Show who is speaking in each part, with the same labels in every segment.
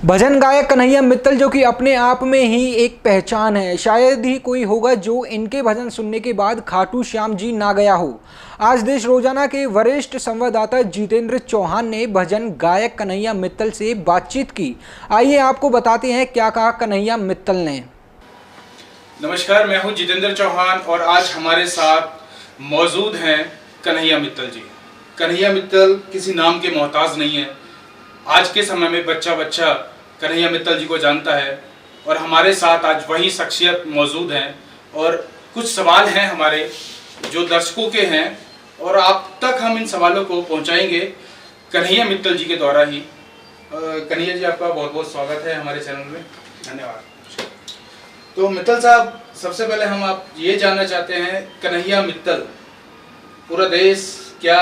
Speaker 1: भजन गायक कन्हैया मित्तल जो कि अपने आप में ही एक पहचान है। शायद ही कोई होगा जो इनके भजन सुनने के बाद खाटू श्याम जी ना गया हो। आज देश रोजाना के वरिष्ठ संवाददाता जितेंद्र चौहान ने भजन गायक कन्हैया मित्तल से बातचीत की। आइए आपको बताते हैं क्या कहा कन्हैया मित्तल ने।
Speaker 2: नमस्कार, मैं हूं जितेंद्र चौहान और आज हमारे साथ मौजूद हैं कन्हैया मित्तल जी। कन्हैया मित्तल किसी नाम के मोहताज नहीं है। आज के समय में बच्चा बच्चा कन्हैया मित्तल जी को जानता है और हमारे साथ आज वही शख्सियत मौजूद हैं और कुछ सवाल हैं हमारे जो दर्शकों के हैं और आप तक हम इन सवालों को पहुंचाएंगे कन्हैया मित्तल जी के द्वारा ही। कन्हैया जी, आपका बहुत बहुत स्वागत है हमारे चैनल में। धन्यवाद। तो मित्तल साहब, सबसे पहले हम आप ये जानना चाहते हैं, कन्हैया मित्तल पूरा देश क्या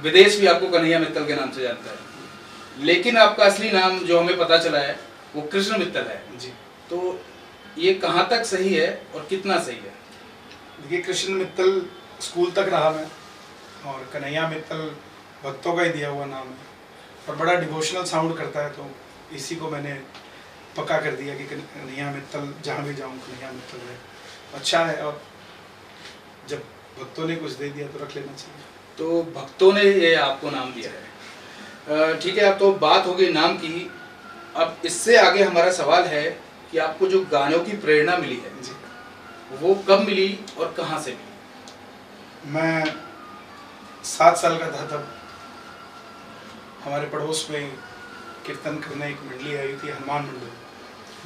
Speaker 2: विदेश भी आपको कन्हैया मित्तल के नाम से जानता है, लेकिन आपका असली नाम जो हमें पता चला है वो कृष्ण मित्तल है जी। तो ये कहाँ तक सही है और कितना सही है?
Speaker 3: देखिए, कृष्ण मित्तल स्कूल तक रहा मैं, और कन्हैया मित्तल भक्तों का ही दिया हुआ नाम है और बड़ा डिवोशनल साउंड करता है, तो इसी को मैंने पक्का कर दिया कि कन्हैया मित्तल जहाँ भी जाऊँ कन्हैया मित्तल है। अच्छा है, और जब भक्तों ने कुछ दे दिया तो रख लेना चाहिए।
Speaker 2: तो भक्तों ने ये आपको नाम दिया है, ठीक है। अब तो बात हो गई नाम की। अब इससे आगे हमारा सवाल है कि आपको जो गानों की प्रेरणा मिली है जी, वो कब मिली और कहाँ से मिली?
Speaker 3: मैं 7 साल का था तब हमारे पड़ोस में कीर्तन करने एक मंडली आई थी, हनुमान मंडल,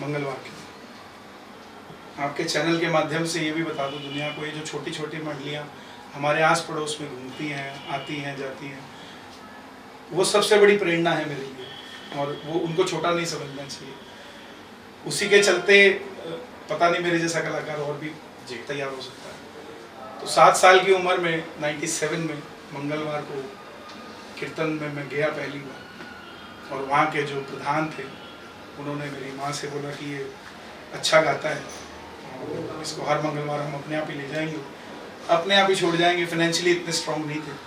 Speaker 3: मंगलवार की। आपके चैनल के माध्यम से ये भी बता दूं दुनिया को, ये जो छोटी छोटी मंडलियाँ हमारे आस पड़ोस में घूमती हैं, आती हैं, जाती हैं, वो सबसे बड़ी प्रेरणा है मेरे लिए, और वो उनको छोटा नहीं समझना चाहिए। उसी के चलते पता नहीं मेरे जैसा कलाकार और भी तैयार हो सकता है। तो 7 साल की उम्र में 97 में मंगलवार को कीर्तन में मैं गया पहली बार, और वहाँ के जो प्रधान थे उन्होंने मेरी माँ से बोला कि ये अच्छा गाता है और इसको हर मंगलवार हम अपने आप ही ले जाएंगे, अपने आप ही छोड़ जाएंगे। फाइनेंशियली इतने स्ट्रॉन्ग नहीं थे।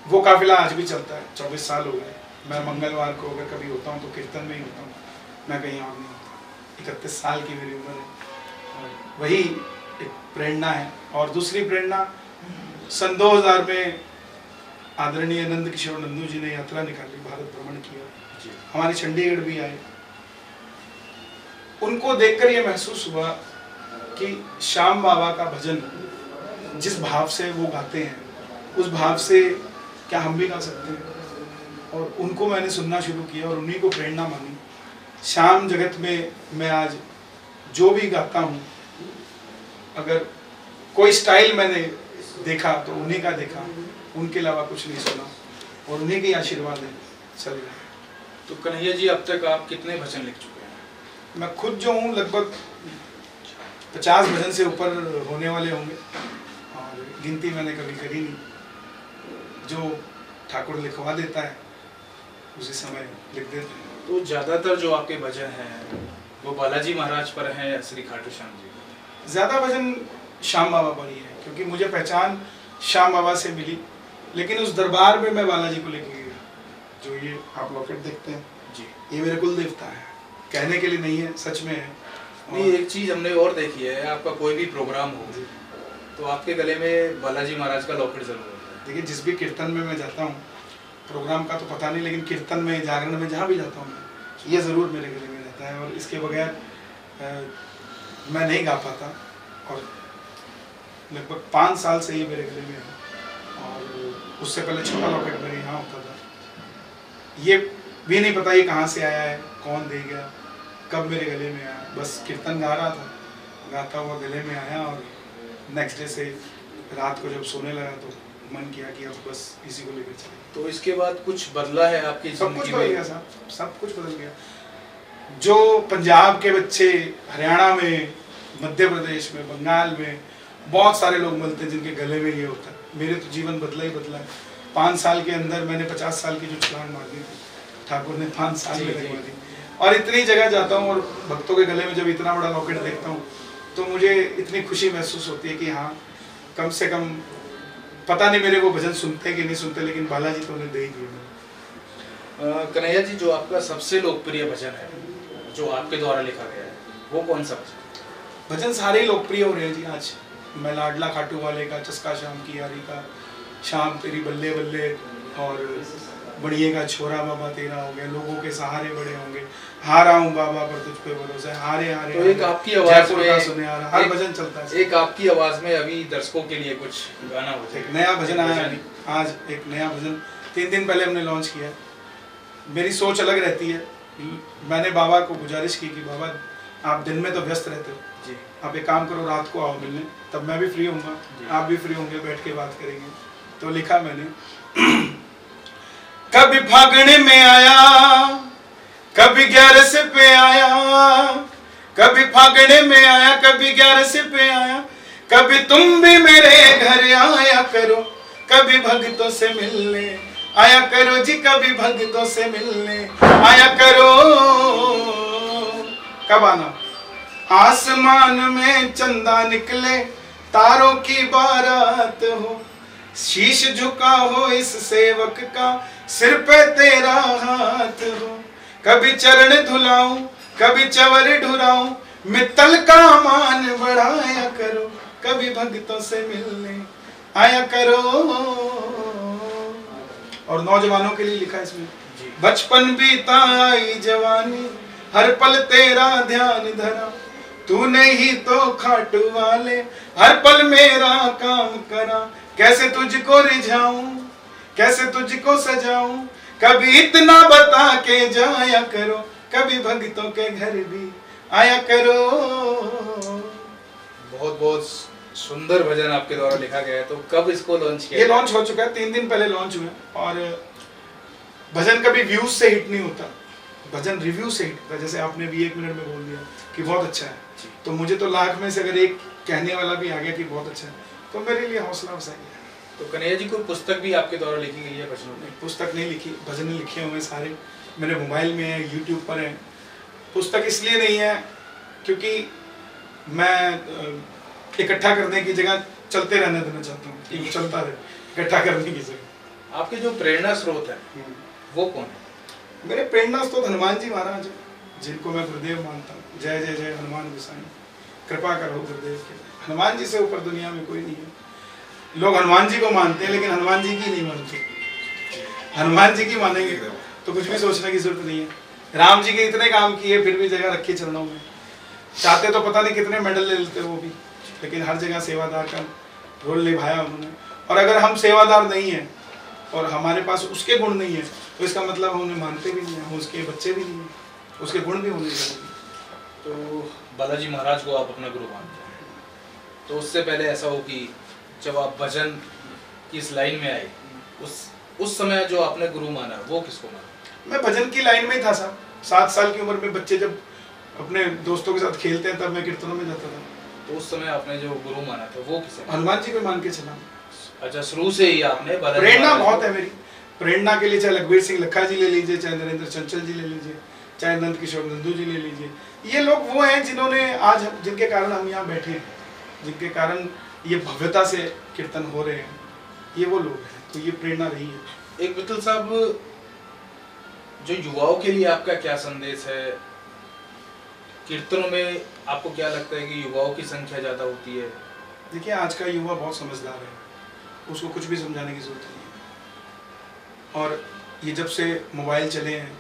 Speaker 3: वो काफिला आज भी चलता है, 24 साल हो गए। मैं मंगलवार को अगर कभी होता हूँ तो कीर्तन में ही होता हूँ, मैं कहीं और नहीं होता। 31 साल की मेरी उम्र है, और वही एक प्रेरणा है। और दूसरी प्रेरणा, सन 2000 में आदरणीय नंद किशोर नंदू जी ने यात्रा निकाली, भारत भ्रमण किया, हमारे चंडीगढ़ भी आए। उनको देखकर ये महसूस हुआ कि श्याम बाबा का भजन जिस भाव से वो गाते हैं, उस भाव से क्या हम भी गा सकते हैं। और उनको मैंने सुनना शुरू किया और उन्हीं को प्रेरणा मानी। श्याम जगत में मैं आज जो भी गाता हूँ, अगर कोई स्टाइल मैंने देखा तो उन्हीं का देखा, उनके अलावा कुछ नहीं सुना, और उन्हीं के आशीर्वाद है चल रहा है।
Speaker 2: तो कन्हैया जी, अब तक आप कितने भजन लिख चुके हैं?
Speaker 3: मैं खुद जो हूँ लगभग 50 भजन से ऊपर होने वाले होंगे, और गिनती मैंने कभी करी नहीं। जो ठाकुर लिखवा देता है उसी समय लिख देते हैं।
Speaker 2: तो ज़्यादातर जो आपके भजन हैं वो बालाजी महाराज पर हैं या श्री खाटू श्याम जी?
Speaker 3: ज़्यादा भजन श्याम बाबा पर ही है, क्योंकि मुझे पहचान श्याम बाबा से मिली। लेकिन उस दरबार में मैं बालाजी को लेके गया। जो ये आप लॉकेट देखते हैं
Speaker 2: जी,
Speaker 3: ये मेरे कुल देवता है, कहने के लिए नहीं है, सच में है।
Speaker 2: नहीं, एक चीज़ हमने और देखी है, आपका कोई भी प्रोग्राम हो तो आपके गले में बालाजी महाराज का लॉकेट जरूर होता है।
Speaker 3: देखिए, जिस भी कीर्तन में मैं जाता हूँ, प्रोग्राम का तो पता नहीं, लेकिन कीर्तन में, जागरण में, जहाँ भी जाता हूँ मैं, ये ज़रूर मेरे गले में रहता है, और इसके बगैर मैं नहीं गा पाता। और लगभग 5 साल से ये मेरे गले में है, और उससे पहले छोटा लॉकेट मेरे यहाँ होता था। ये भी नहीं पता ये कहाँ से आया है, कौन दे गया, कब मेरे गले में आया। बस कीर्तन गा रहा था, गाता हुआ गले में आया, और नेक्स्ट डे से रात को जब सोने लगा तो मन किया कि अब बस इसी को लेकर चले।
Speaker 2: तो इसके बाद कुछ बदला है आपकी जिंदगी में?
Speaker 3: सब कुछ बदल गया साहब, सब कुछ बदल गया। जो पंजाब के बच्चे हरियाणा में, मध्य प्रदेश में, बंगाल में बहुत सारे लोग मिलते हैं जिनके गले में ये होता है, मेरे तो जीवन बदला ही बदला है। 5 साल के अंदर मैंने 50 साल की जो छलांग मार दी थी, ठाकुर ने 5 साल में लगवा दी। और इतनी जगह जाता हूँ और भक्तों के गले में जब इतना बड़ा लॉकेट देखता हूँ तो मुझे इतनी खुशी महसूस होती है कि हाँ, कम से कम पता नहीं मेरे वो भजन सुनते कि नहीं सुनते, लेकिन बालाजी तो उन्हें दे ही दिए।
Speaker 2: कन्हैया जी, जो आपका सबसे लोकप्रिय भजन है जो आपके द्वारा लिखा गया है, वो कौन सा भजन?
Speaker 3: भजन सारे ही लोकप्रिय हो रहे हैं जी आज। मैं लाडला खाटू वाले का, चस्का शाम की यारी का, शाम तेरी बल्ले बल्ले, और बढ़िए का छोरा बाबा तेरा हो गया, लोगों के सहारे बड़े होंगे, हारा हूँ बाबा पर तुझ पे भरोसा है, हारे हारे।
Speaker 2: तो एक आपकी आवाज में
Speaker 3: सुने आ रहा, हर भजन चलता है।
Speaker 2: एक आपकी आवाज में अभी दर्शकों के लिए कुछ गाना हो जाए।
Speaker 3: एक नया भजन आया है आज, एक नया भजन 3 दिन पहले हमने लॉन्च किया है। मेरी सोच अलग रहती है। मैंने बाबा को गुजारिश की कि बाबा आप दिन में तो व्यस्त रहते हो
Speaker 2: जी,
Speaker 3: आप एक काम करो, रात को आओ मिलने, तब मैं भी फ्री होऊंगा, आप भी फ्री होंगे, बैठ के बात करेंगे। तो लिखा मैंने कभी फागणे में आया, कभी 11 पे आया, कभी फागणे में आया, कभी 11 पे आया, कभी तुम भी मेरे घर आया करो, कभी भक्तों से मिलने आया करो जी, कभी भक्तों से मिलने आया करो। कब आना? आसमान में चंदा निकले, तारों की बारात हो, शीश झुका हो इस सेवक का, सिर पे तेरा हाथ हो, कभी चरण धुलाऊं, कभी चवर ढुराऊं, मित्तल का मान बढ़ाया करो, कभी भक्तों से मिलने आया करो। और नौजवानों के लिए लिखा है इसमें, बचपन बीता आई जवानी, हर पल तेरा ध्यान धरा, तूने ही तो खाटू वाले हर पल मेरा काम करा, कैसे तुझको रिझाऊं, कैसे तुझको सजाऊं, कभी इतना बता के जाया करो, कभी भक्तों के घर भी आया करो।
Speaker 2: बहुत बहुत सुंदर भजन आपके द्वारा लिखा गया है। तो कब इसको लॉन्च किया?
Speaker 3: ये लॉन्च हो चुका है, 3 दिन पहले लॉन्च हुआ। और भजन कभी व्यूज से हिट नहीं होता, भजन रिव्यू से हिट होता है। जैसे आपने भी 1 मिनट में बोल दिया कि बहुत अच्छा है, तो मुझे तो लाख में से अगर एक कहने वाला भी आ गया कि बहुत अच्छा है, तो मेरे लिए हौसला अफजाई है।
Speaker 2: तो कन्हैया जी, कोई पुस्तक भी आपके द्वारा लिखी गई है भजनों में?
Speaker 3: पुस्तक नहीं लिखी, भजन लिखे हुए सारे मेरे मोबाइल में है, यूट्यूब पर है। पुस्तक इसलिए नहीं है क्योंकि मैं इकट्ठा करने की जगह चलते रहने देना चाहता हूँ, कि चलता रहे, इकट्ठा करने की जगह।
Speaker 2: आपके जो प्रेरणा स्रोत है वो कौन है?
Speaker 3: मेरे प्रेरणा स्रोत हनुमान जी महाराज, जिनको मैं गुरुदेव मानता हूँ। जय जय जय हनुमान गोसाई, कृपा करो गुरुदेव के। हनुमान जी से ऊपर दुनिया में कोई नहीं है। लोग हनुमान जी को मानते हैं लेकिन हनुमान जी की नहीं मानते। हनुमान जी की मानेंगे तो कुछ भी सोचने की जरूरत नहीं है। राम जी के इतने काम किए, फिर भी जगह रखी चरणों में। चाहते तो पता नहीं कितने मेडल ले लेते वो भी, लेकिन हर जगह सेवादार का रोल निभाया उन्होंने। और अगर हम सेवादार नहीं हैं और हमारे पास उसके गुण नहीं है, तो इसका मतलब हम उन्हें मानते भी नहीं हैं, हम उसके बच्चे भी नहीं हैं, उसके गुण भी होने चाहिए।
Speaker 2: तो बालाजी महाराज को आप अपना गुरु मानते हैं, तो उससे पहले ऐसा हो कि जब आप भजन की इस लाइन में आए, उस समय जो आपने गुरु माना वो किसको माना?
Speaker 3: मैं भजन की लाइन में ही था साहब। 7 साल की उम्र में बच्चे जब अपने दोस्तों के साथ खेलते हैं, तब मैं कीर्तनों में जाता था।
Speaker 2: तो उस समय आपने जो गुरु माना था वो किसे?
Speaker 3: हनुमान जी को मान के चला।
Speaker 2: अच्छा, शुरू से ही आपने
Speaker 3: प्रेरणा बहुत है मेरी। प्रेरणा के लिए चाहे लखबीर सिंह लखा जी ले लीजिए, चाहे नरेंद्र चंचल जी ले लीजिए, चाहे नंद किशोर नंदू जी ले लीजिए, ये लोग वो हैं जिन्होंने आज जिनके कारण हम यहाँ बैठे हैं, जिनके कारण ये भव्यता से कीर्तन हो रहे हैं, ये वो लोग हैं। तो ये प्रेरणा रही है।
Speaker 2: एक विठल साहब, जो युवाओं के लिए आपका क्या संदेश है? कीर्तनों में आपको क्या लगता है कि युवाओं की संख्या ज्यादा होती है?
Speaker 3: देखिए, आज का युवा बहुत समझदार है, उसको कुछ भी समझाने की जरूरत नहीं है। और ये जब से मोबाइल चले हैं,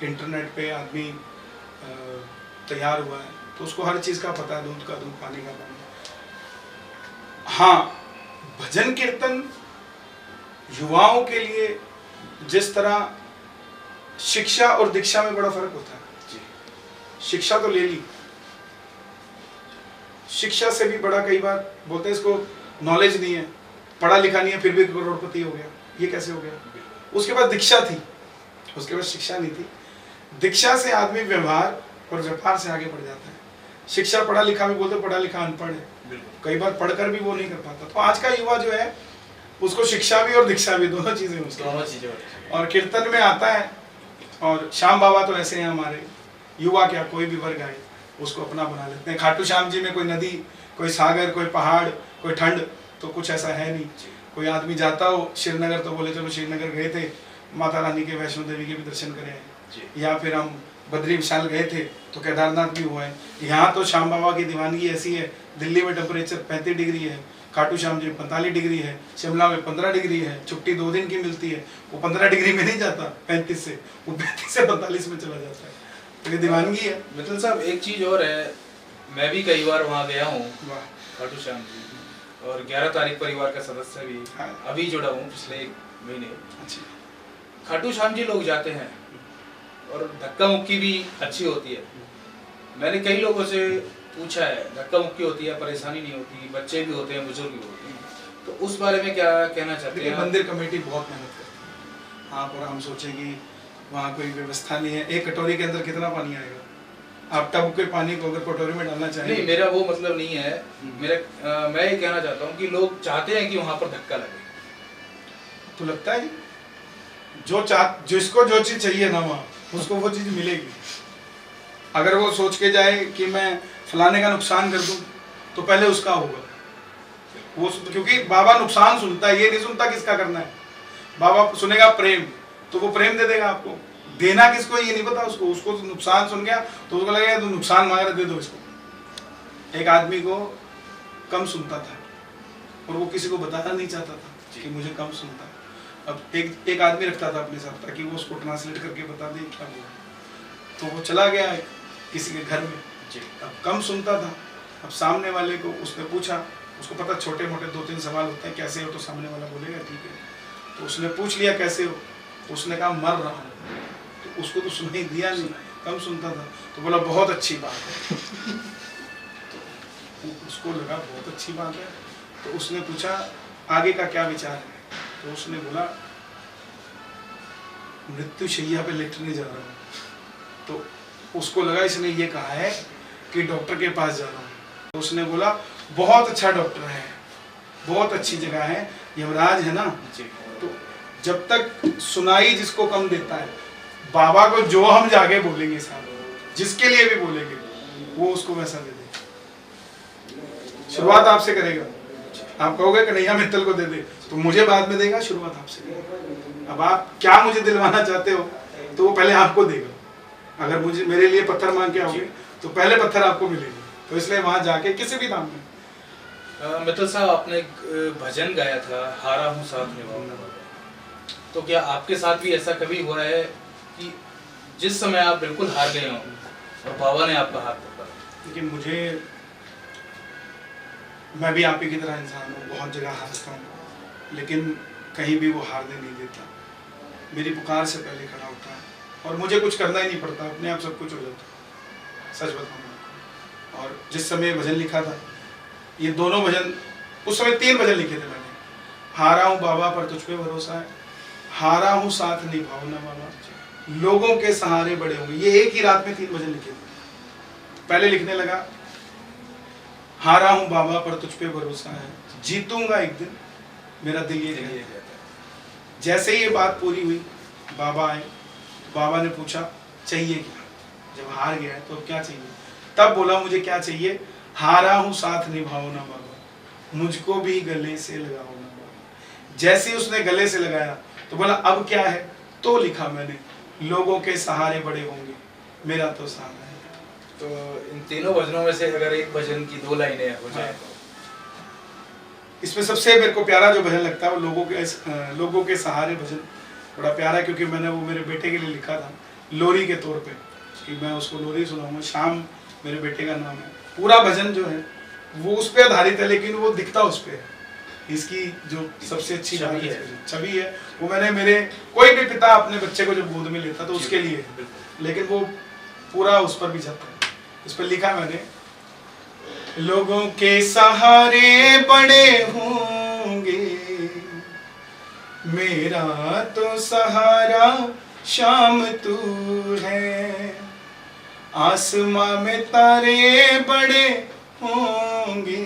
Speaker 3: इंटरनेट पे आदमी तैयार हुआ है, तो उसको हर चीज़ का पता है, दूध का दूध, पानी का पानी। हाँ, भजन कीर्तन युवाओं के लिए जिस तरह शिक्षा और दीक्षा में बड़ा फर्क होता है। शिक्षा तो ले ली, शिक्षा से भी बड़ा, कई बार बोलते हैं इसको नॉलेज नहीं है, पढ़ा लिखा नहीं है, फिर भी करोड़पति हो गया। ये कैसे हो गया? उसके पास दीक्षा थी, उसके पास शिक्षा नहीं थी। दीक्षा से आदमी व्यवहार और व्यापार से आगे बढ़ जाता है। शिक्षा, पढ़ा लिखा भी बोलते, पढ़ा लिखा अनपढ़ है, कई बार पढ़कर भी वो नहीं कर पाता। तो आज का युवा जो है, उसको शिक्षा भी और दीक्षा भी, दोनों चीजें और कीर्तन में आता है। और श्याम बाबा तो ऐसे हैं हमारे। युवा क्या, कोई भी वर्ग आए उसको अपना बना लेते हैं। खाटू श्याम जी में कोई नदी, कोई सागर, कोई पहाड़, कोई ठंड, तो कुछ ऐसा है नहीं। कोई आदमी जाता हो श्रीनगर तो बोले चलो श्रीनगर गए थे, माता रानी के, वैष्णो देवी के भी दर्शन करे हैं,
Speaker 2: जी।
Speaker 3: या फिर हम बद्री विशाल गए थे तो केदारनाथ भी हुआ है। यहाँ तो श्याम बाबा की दीवानगी ऐसी है, दिल्ली में टेम्परेचर 35 डिग्री है, खाटू श्याम जी 45 डिग्री है, शिमला में 15 डिग्री है, छुट्टी 2 दिन की मिलती है, वो 15 डिग्री में नहीं जाता 35 से, वो 35 से 45 में चला जाता है। तो ये दीवानगी है।
Speaker 2: मित्तल साहब एक चीज़ और है, मैं भी कई बार वहाँ गया हूँ
Speaker 3: वाह,
Speaker 2: खाटू श्याम जी, और 11 तारीख परिवार का सदस्य भी
Speaker 3: हाँ।
Speaker 2: अभी जुड़ा हूँ पिछले 1 महीने।
Speaker 3: अच्छा,
Speaker 2: खाटू श्याम जी लोग जाते हैं और धक्का मुक्की भी अच्छी होती है। मैंने कई लोगों से पूछा है, धक्का मुक्की होती है, परेशानी नहीं होती, बच्चे भी होते हैं, बुजुर्ग भी होते हैं, तो उस बारे में क्या कहना चाहते
Speaker 3: देखिए
Speaker 2: हैं?
Speaker 3: मंदिर कमेटी बहुत मेहनत करती है। हाँ, पर हम सोचें कि वहाँ कोई व्यवस्था नहीं है। एक कटोरी के अंदर कितना पानी आएगा? आप टब के पानी को अगर कटोरी में डालना चाहें,
Speaker 2: नहीं, मेरा वो मतलब नहीं है। मैं ये कहना चाहता हूँ कि लोग चाहते हैं कि वहाँ पर धक्का लगे,
Speaker 3: तो लगता है जिसको जो चीज़ चाहिए ना वहाँ, उसको वो चीज़ मिलेगी। अगर वो सोच के जाए कि मैं फलाने का नुकसान कर दूं, तो पहले उसका होगा वो, क्योंकि बाबा नुकसान सुनता है, ये नहीं सुनता किसका करना है। बाबा सुनेगा प्रेम, तो वो प्रेम दे देगा आपको। देना किसको ये नहीं पता उसको नुकसान सुन गया तो उसको लगेगा तो नुकसान मांग रहे, दे दो इसको। एक आदमी को कम सुनता था और वो किसी को बताना नहीं चाहता था कि मुझे कम सुनता है। अब एक आदमी रखता था अपने साथ ताकि वो उसको ट्रांसलेट करके बता दे क्या बोला। तो वो चला गया किसी के घर में, अब कम सुनता था। अब सामने वाले को उसने पूछा, उसको पता छोटे मोटे 2-3 सवाल होते हैं, कैसे हो, तो सामने वाला बोलेगा ठीक है। तो उसने पूछ लिया कैसे हो, तो उसने कहा मर रहा हूँ। तो उसको तो सुनाई दिया नहीं, कम सुनता था। तो बोला बहुत अच्छी बात है। तो उसको लगा बहुत अच्छी बात है। तो उसने पूछा आगे का क्या विचार है? तो उसने बोला मृत्यु शैया पे लेटने जा रहा हूँ। तो उसको लगा इसने ये कहा है कि डॉक्टर के पास जा रहा हूँ। तो उसने बोला बहुत अच्छा डॉक्टर है, बहुत अच्छी जगह है, यमराज है ना। तो जब तक सुनाई जिसको कम देता है, बाबा को जो हम जाके बोलेंगे साहब, जिसके लिए भी बोलेंगे, वो उसको वैसा दे दे। शुरुआत आपसे करेगा। आप कहोगे कन्हैया मित्तल को दे दे, तो मुझे बाद में देगा, शुरुआत आपसे करेगा। अब आप क्या मुझे दिलवाना चाहते हो, तो वो पहले आपको देगा। अगर मुझे मेरे लिए पत्थर मांग के आओगे तो पहले पत्थर आपको मिलेगी। तो इसलिए वहां जाके किसी भी दाम में।
Speaker 2: मित्तल साहब आपने एक भजन गाया था, हारा हूँ साथ निभाऊंगा, तो क्या आपके साथ भी ऐसा कभी हुआ है कि जिस समय आप बिल्कुल हार गए हो और बाबा ने आपका हाथ पकड़ा?
Speaker 3: देखिए मैं भी आप ही की तरह इंसान हूँ, बहुत जगह हारता हूँ, लेकिन कहीं भी वो हारने नहीं देता। मेरी पुकार से पहले खड़ा होता है और मुझे कुछ करना ही नहीं पड़ता, अपने आप सब कुछ हो जाता है, सच बताऊँ। और जिस समय भजन लिखा था, ये दोनों भजन, उस समय 3 भजन लिखे थे मैंने। हारा हूँ बाबा पर तुझ पे भरोसा है, हारा हूँ साथ निभाओ ना बाबा, लोगों के सहारे बड़े होंगे। ये एक ही रात में 3 भजन लिखे थे। पहले लिखने लगा हारा हूँ बाबा पर तुझ पे भरोसा है, जीतूंगा एक दिन, मेरा दिल ये कहता है। जैसे ही ये बात पूरी हुई, बाबा आए। बाबा ने पूछा चाहिए क्या? जब हार गया है तो क्या चाहिए? तब बोला मुझे क्या चाहिए? हारा हूँ साथ निभाओ ना बाबा, मुझको भी गले से लगाओ ना बाबा। जैसे ही उसने गले से लगाया तो बोला अब क्या है? तो लिखा मैंने लोगों के सहारे बड़े होंगे, मेरा तो सहारा है।
Speaker 2: तो इन तीनों भजनों में से अगर एक भजन की 2 लाइनें हो जाए तो?
Speaker 3: इसमें सबसे मेरे को प्यारा जो भजन लगता है वो लोगों के सहारे भजन बड़ा प्यारा है, क्योंकि मैंने वो मेरे बेटे के लिए लिखा था लोरी के तौर पे कि मैं उसको लोरी सुनाऊंगा। श्याम मेरे बेटे का नाम है। पूरा भजन जो है वो उस पर आधारित है, लेकिन वो दिखता उस पर है। इसकी जो सबसे अच्छी छवि है वो मैंने, मेरे कोई भी पिता अपने बच्चे को जब गोद में लेता तो उसके लिए है, लेकिन वो पूरा उस पर भी जाता है। इस पर लिखा मैंने लोगों के सहारे बड़े होंगे, मेरा तो सहारा श्याम तू है। आसमां में तारे बड़े होंगे,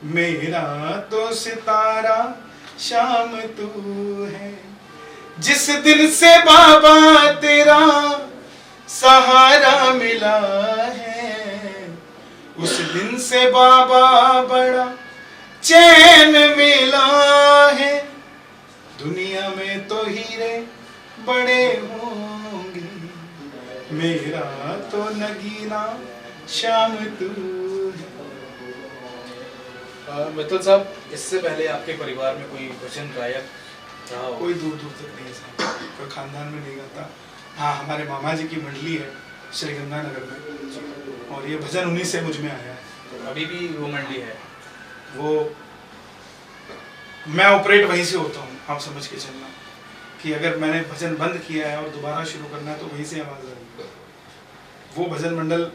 Speaker 3: मेरा तो सितारा श्याम तू है। जिस दिन से बाबा तेरा सहारा मिला है, उस दिन से बाबा बड़ा चैन मिला है। दुनिया में तो ही हीरे बड़े होंगे, मेरा तो नगीना शाम तू है।
Speaker 2: मित्तल साहब, इससे पहले आपके परिवार में कोई भजन गायक रहा हो?
Speaker 3: कोई दूर दूर तक नहीं साहब, कोई खानदान में नहीं गाता। हाँ, हमारे मामा जी की मंडली है श्री गंगानगर में, और ये भजन उन्हीं से मुझ में आया है।
Speaker 2: तो अभी भी वो मंडली है? वो
Speaker 3: मैं ऑपरेट वहीं से होता हूँ, आप समझ के चलना कि अगर मैंने भजन बंद किया है और दोबारा शुरू करना है तो वहीं से आवाज़ आएगी। वो भजन मंडल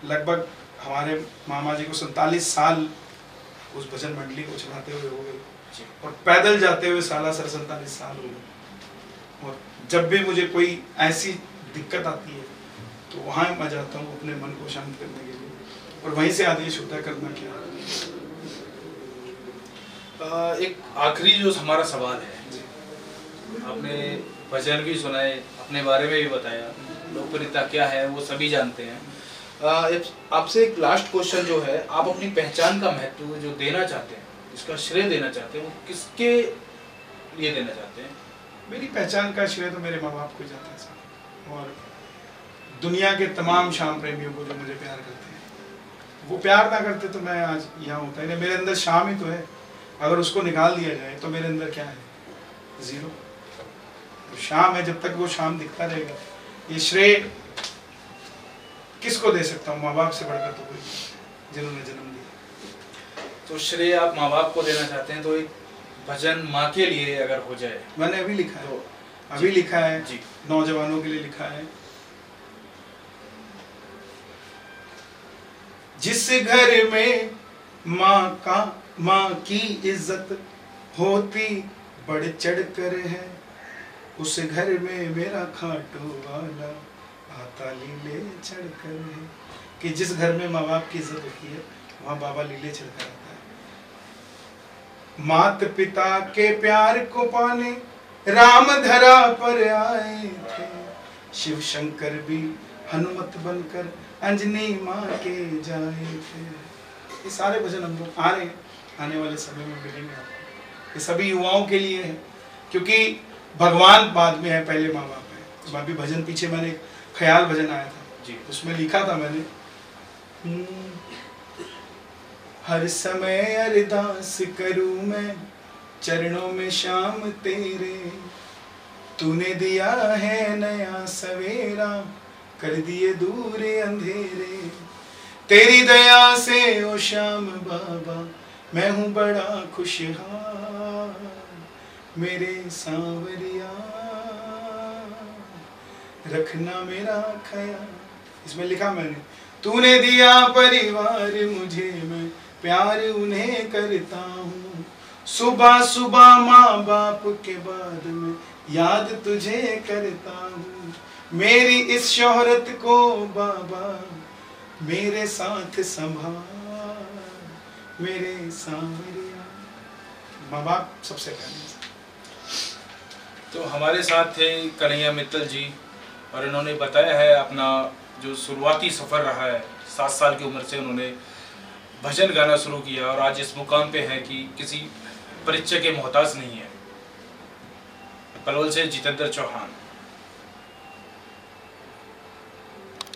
Speaker 3: लगभग हमारे मामा जी को 47 साल उस भजन मंडली को चलाते हुए हो गए, और पैदल जाते हुए सालासर 47 साल हो गए। और जब भी मुझे कोई ऐसी दिक्कत आती है तो वहाँ मैं जाता हूँ अपने मन को शांत करने के लिए, और वहीं से आदेश होता है करना क्या।
Speaker 2: एक आखिरी जो हमारा सवाल है, आपने भजन भी सुनाए, अपने बारे में भी बताया, लोकप्रियता क्या है वो सभी जानते हैं। आपसे एक लास्ट क्वेश्चन जो है, आप अपनी पहचान का महत्व जो देना चाहते हैं, इसका श्रेय देना चाहते हैं, वो किसके लिए देना चाहते हैं?
Speaker 3: मेरी पहचान का श्रेय तो मेरे माँ बाप को जाता है साहब, और दुनिया के तमाम शाम प्रेमियों को जो मुझे प्यार करते हैं। वो प्यार ना करते तो मैं आज यहाँ होता ही नहीं। मेरे अंदर शाम ही तो है, अगर उसको निकाल दिया जाए तो मेरे अंदर क्या है? जीरो। तो शाम है, जब तक वो शाम दिखता रहेगा। ये श्रेय किसको दे सकता हूँ? माँ बाप से बढ़कर तो कोई, जिन्होंने जन्म दिया।
Speaker 2: तो श्रेय आप माँ बाप को देना चाहते हैं, तो एक भजन माँ के लिए अगर हो जाए।
Speaker 3: मैंने अभी लिखा है,
Speaker 2: तो
Speaker 3: अभी लिखा है
Speaker 2: जी,
Speaker 3: नौजवानों के लिए लिखा है। जिस घर में माँ की इज्जत होती बढ़ चढ़ कर है, उस घर में मेरा खाटू वाला आता लीले चढ़ कर है। कि जिस घर में माँ बाप की इज्जत होती है वहाँ बाबा लीले चढ़ कर आता है। मात पिता के प्यार को पाने राम धरा पर आए थे, शिव शंकर भी हनुमत बनकर अंजनी माँ के जाए थे। ये सारे भजन हम लोग आ रहे हैं, आने वाले समय में मिलेंगे आपको। ये सभी युवाओं के लिए है, क्योंकि भगवान बाद में है, पहले माँ बाप है। तो अभी भजन पीछे मैंने एक ख्याल भजन आया था
Speaker 2: जी,
Speaker 3: उसमें लिखा था मैंने, हर समय अरदास करूं मैं चरणों में शाम तेरे, तूने दिया है नया सवेरा कर दिए दूर अंधेरे। तेरी दया से ओ श्याम बाबा मैं हूँ बड़ा खुशहाल, मेरे सांवरिया रखना मेरा ख्याल। इसमें लिखा मैंने, तूने दिया परिवार मुझे, मैं प्यार उन्हें करता हूँ। सुबह सुबह माँ बाप के बाद में याद तुझे करता हूँ। मेरी इस शोहरत को बाबा मेरे साथ संभाल, मेरे सांवरिया। माँ बाप सबसे पहले।
Speaker 2: तो हमारे साथ थे कन्हैया मित्तल जी, और इन्होंने बताया है अपना जो शुरुआती सफ़र रहा है। 7 साल की उम्र से उन्होंने भजन गाना शुरू किया और आज इस मुकाम पे हैं कि किसी परिचय के मोहताज नहीं है। पलवल से जितेंद्र चौहान।